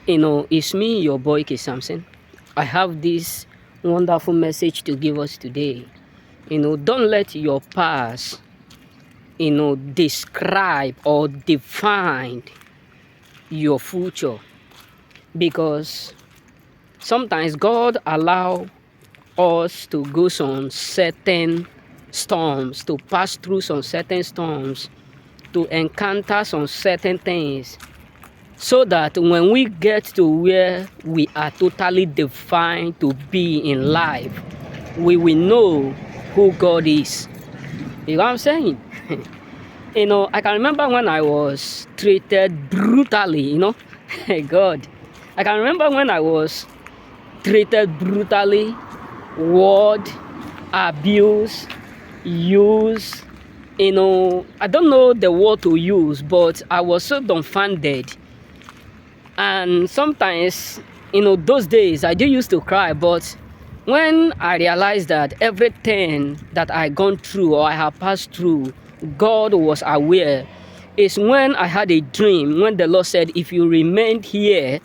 It's me, your boy K. Samson. I have this wonderful message to give us today. Don't let your past, describe or define your future, because sometimes God allow us to go some certain storms, to pass through some certain storms, to encounter some certain things, so that when we get to where we are totally defined to be in life, we will know who God is. You know what I'm saying? I can remember when I was treated brutally, God. I can remember when I was treated brutally, word, abuse, use. I don't know the word to use, but I was so dumbfounded. And sometimes, those days I do used to cry, but when I realized that everything that I gone through or I have passed through, God was aware, is when I had a dream, when the Lord said, if you remain here,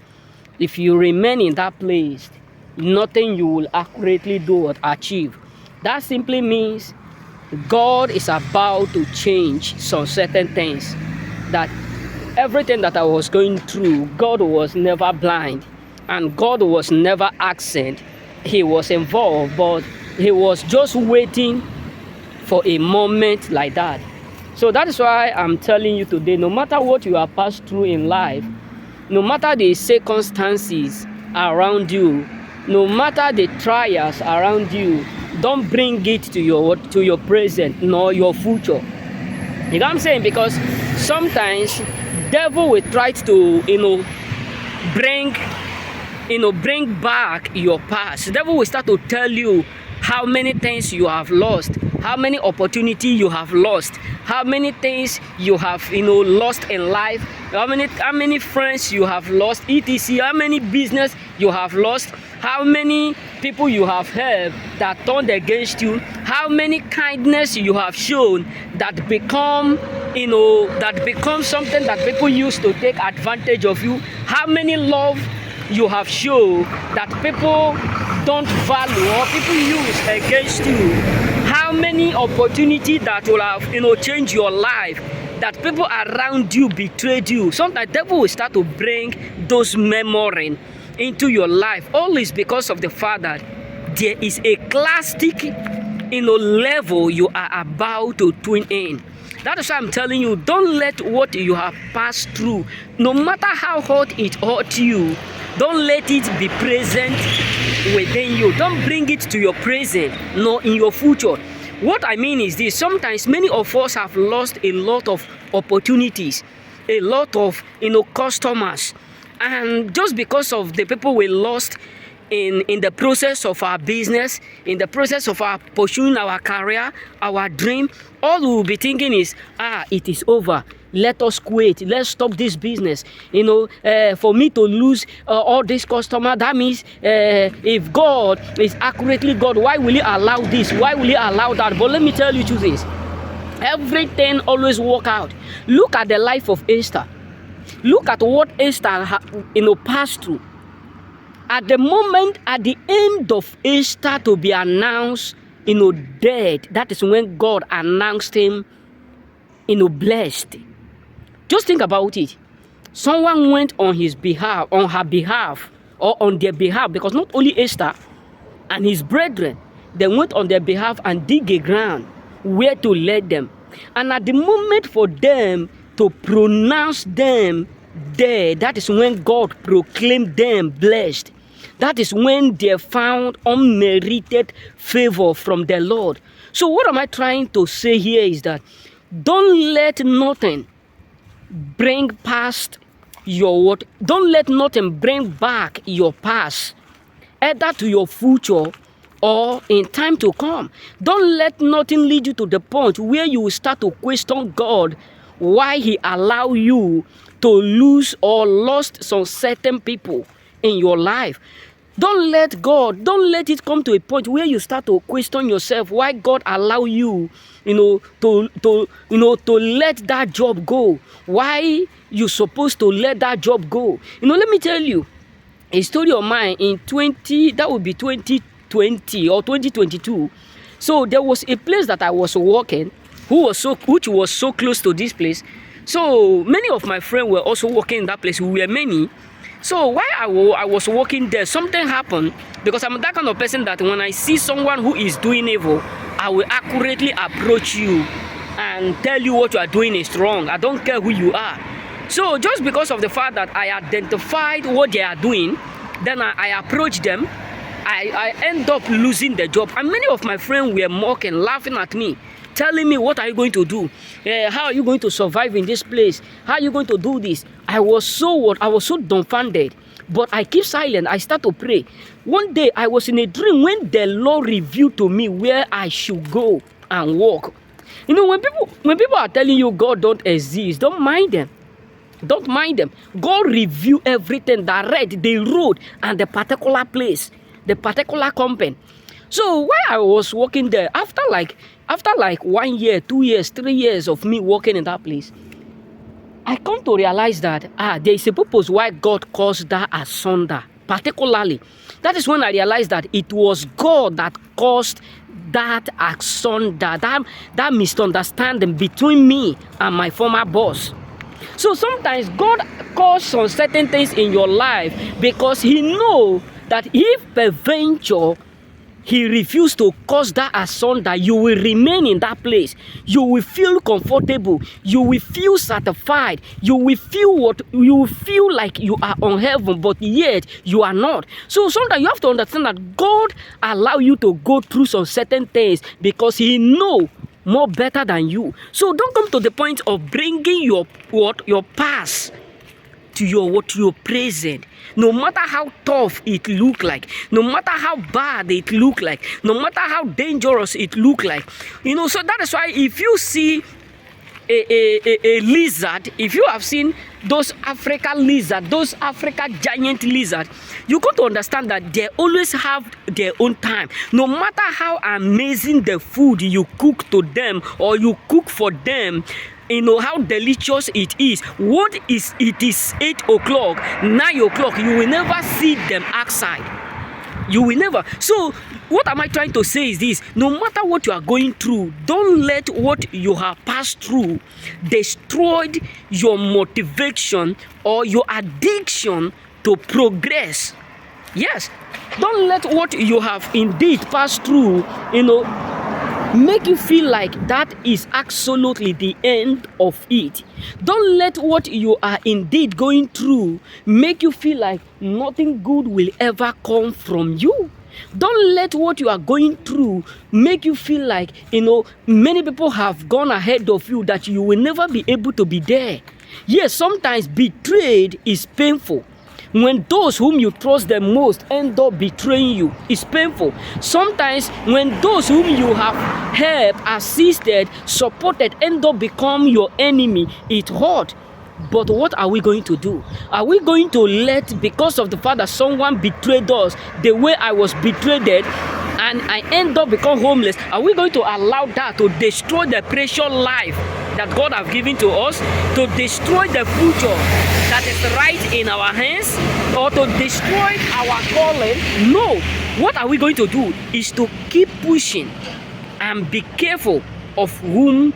if you remain in that place, nothing you will accurately do or achieve. That simply means God is about to change some certain things. That everything that I was going through, God was never blind and God was never absent. He was involved, but He was just waiting for a moment like that. So that is why I'm telling you today, no matter what you have passed through in life, no matter the circumstances around you, no matter the trials around you, don't bring it to your present nor your future. You know what I'm saying? Because sometimes devil will try to bring bring back your past. The devil will start to tell you how many things you have lost, how many opportunities you have lost, how many things you have lost in life, how many friends you have lost, etc., how many business you have lost, how many people you have helped that turned against you, how many kindness you have shown that become something that people use to take advantage of you, how many love you have shown that people don't value or people use against you, how many opportunities that will have changed your life, that people around you betrayed you. Sometimes the devil will start to bring those memories into your life. All is because of the fact that there is a classic level you are about to tune in. That is why I'm telling you, don't let what you have passed through, no matter how hard it hurt you, don't let it be present within you. Don't bring it to your present nor in your future. What I mean is this: sometimes many of us have lost a lot of opportunities, a lot of customers, and just because of the people we lost in the process of our business, in the process of our pursuing our career, our dream, all we will be thinking is, it is over. Let us quit. Let's stop this business. For me to lose all this customer, that means if God is accurately God, why will He allow this? Why will He allow that? But let me tell you this: everything always work out. Look at the life of Esther. Look at what Esther passed through. At the moment, at the end of Esther to be announced, dead, that is when God announced him, blessed. Just think about it. Someone went on his behalf, on her behalf, or on their behalf, because not only Esther and his brethren, they went on their behalf and dig a ground where to let them. And at the moment for them to pronounce them dead, that is when God proclaimed them blessed. That is when they found unmerited favor from the Lord. So what am I trying to say here is that don't let nothing bring past your what? Don't let nothing bring back your past, either to your future or in time to come. Don't let nothing lead you to the point where you will start to question God why He allowed you to lose or lost some certain people in your life. Don't let it come to a point where you start to question yourself why God allow you, to let that job go. Why you supposed to let that job go? Let me tell you a story of mine in 2020 or 2022. So there was a place that I was working, which was so close to this place. So many of my friends were also working in that place. We were many. So while I was working there, something happened, because I'm that kind of person that when I see someone who is doing evil, I will accurately approach you and tell you what you are doing is wrong. I don't care who you are. So just because of the fact that I identified what they are doing, then I approach them, I end up losing the job. And many of my friends were mocking, laughing at me, telling me, what are you going to do? How are you going to survive in this place? How are you going to do this? I was so dumbfounded. But I keep silent. I start to pray. One day I was in a dream when the Lord revealed to me where I should go and walk. When people are telling you God don't exist, don't mind them. Don't mind them. God reveal everything, direct the road and the particular place, the particular company. So while I was working there, after like 1 year, 2 years, 3 years of me working in that place, I come to realize that there is a purpose why God caused that asunder. Particularly, that is when I realized that it was God that caused that asunder, that misunderstanding between me and my former boss. So sometimes God calls some certain things in your life because He knows that if peradventure He refused to cause that asunder, you will remain in that place. You will feel comfortable. You will feel satisfied. You will feel like you are on heaven, but yet you are not. So sometimes you have to understand that God allow you to go through some certain things because He knows more better than you. So don't come to the point of bringing your past to your present. No matter how tough it look like, no matter how bad it look like, no matter how dangerous it look like, so that is why if you see a lizard, if you have seen those Africa lizard, those Africa giant lizard, you got to understand that they always have their own time. No matter how amazing the food you cook to them or you cook for them, how delicious it is. It is 8 o'clock, 9 o'clock, you will never see them outside. You will never. So what am I trying to say is this: no matter what you are going through, don't let what you have passed through destroy your motivation or your addiction to progress. Yes, don't let what you have indeed passed through, make you feel like that is absolutely the end of it. Don't let what you are indeed going through make you feel like nothing good will ever come from you. Don't let what you are going through make you feel like, many people have gone ahead of you, that you will never be able to be there. Yes, sometimes betrayed is painful. When those whom you trust the most end up betraying you, it's painful. Sometimes when those whom you have helped, assisted, supported end up become your enemy, it hurt. But what are we going to do? Are we going to let, because of the fact that someone betrayed us the way I was betrayed and I end up become homeless, are we going to allow that to destroy the precious life that God has given to us, to destroy the future that is right in our hands, or to destroy our calling? No. What are we going to do is to keep pushing and be careful of whom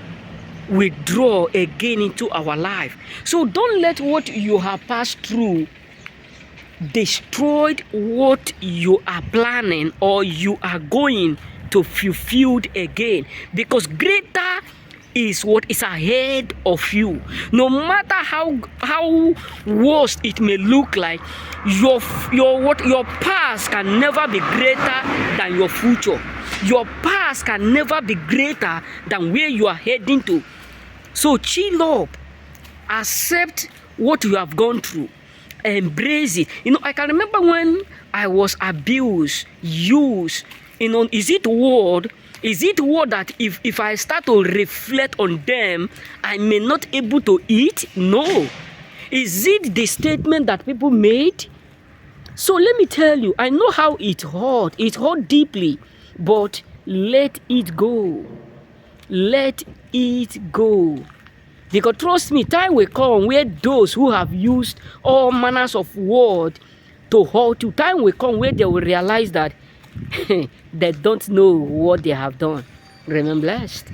we draw again into our life. So don't let what you have passed through destroy what you are planning or you are going to fulfill again, because greater is what is ahead of you. No matter how worse it may look like, your past can never be greater than your future. Your past can never be greater than where you are heading to. So chill up, accept what you have gone through, embrace it. I can remember when I was abused, used. Is it word that if I start to reflect on them, I may not able to eat? No. Is it the statement that people made? So let me tell you, I know how it hurt deeply, but let it go. Let it go. Because trust me, time will come where those who have used all manners of words to hurt you, time will come where they will realize that they don't know what they have done. Remain blessed.